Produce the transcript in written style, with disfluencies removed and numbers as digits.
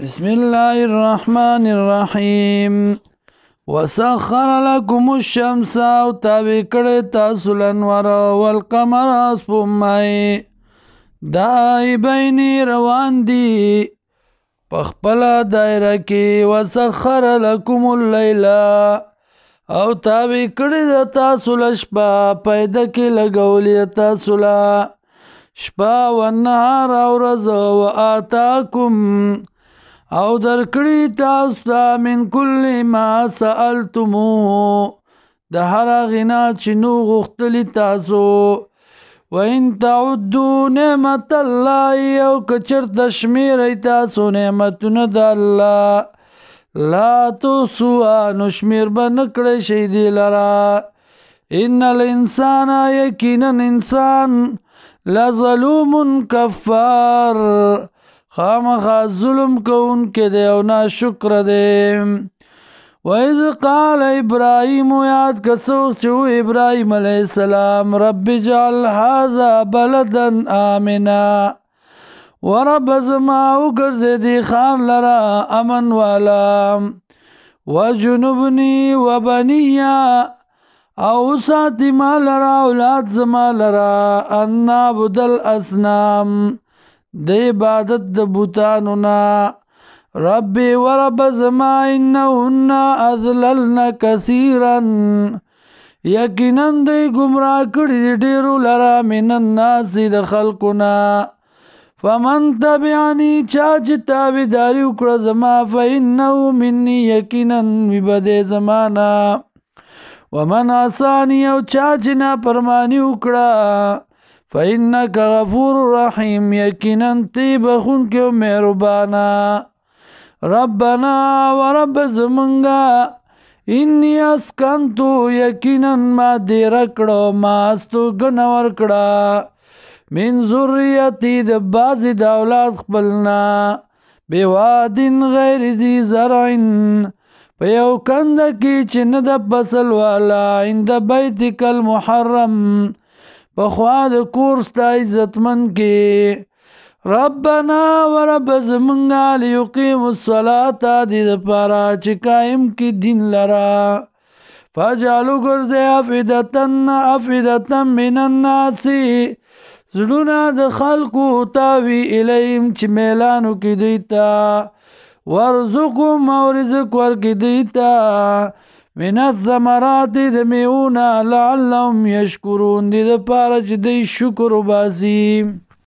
بسم الله الرحمن الرحیم وسخر لكم الشمس او تابع کړی تاسو لنور والقمر سپوږمۍ دای بیني روان دي په خپله دایره کې وسخر لكم اللیل او تابع کړی د تاسو له شپه پیدا کې لګولې تاسو له شپه والنهار او ورځ وآتاکم او درکړی تاسو ته من کل ما سألتموه د هر غنا چې نو غوښتلی تاسو وان تعدوا نعمت الله او کچرته شمیرئ تاسو نعمتونه د الله لا تحصوها نو شمیر به نه کړی شئ دې لره ان الانسان یقینا انسان لظلوم کفار خامخا ظلم کون کې دی او ناشکر دی وَإِذْ قَالَ إِبْرَاهِيمُ یاد کسوخ چې ابراهیم علیہ السلام رب اجعل هذا بلدا آمنا ورب زما وګرځې دې ښار لره امن والا وجنبني وبني او ساتي ما لره اولاد زما لره ان نعبد الاصنام د عبادت د بوتانو نه ربي ورب زما انهن اذللن كثيرا یقینا دی گمراه کړي ډیرو لرا من الناس د خلقنا فمن تبعني چا چې تابعداري وکړه زما فانه مني یقینا وبد زمانہ ومن عصاني او چا چې نافرمانی وکړه فإنك غفور رحيم یقینا تی بخون کې مهربانا ربنا ورب زمنگا انی اسکنتو یقینا ما دیر کړو ما استو گنور کړه من ذریتی د بازی د اولاد خپلنا بوادن غیر ذی زرعن په یو کند کې چې نه د فصل والا عند بیتک المحرم پخوا د کور ستا عزتمن کې ربنا ورب زمنگا لیقیم الصلاة دی دپارا چه قائم کی دین لرا فجعلو گرزی افیدتن من الناسی زلونا د خلقو تاوی الیم چه میلانو کی دیتا ورزقم او رزق ورکی دیتا من الثمرات د میونا لعلهم یشکرون دی دپارا چه دی شکر باسی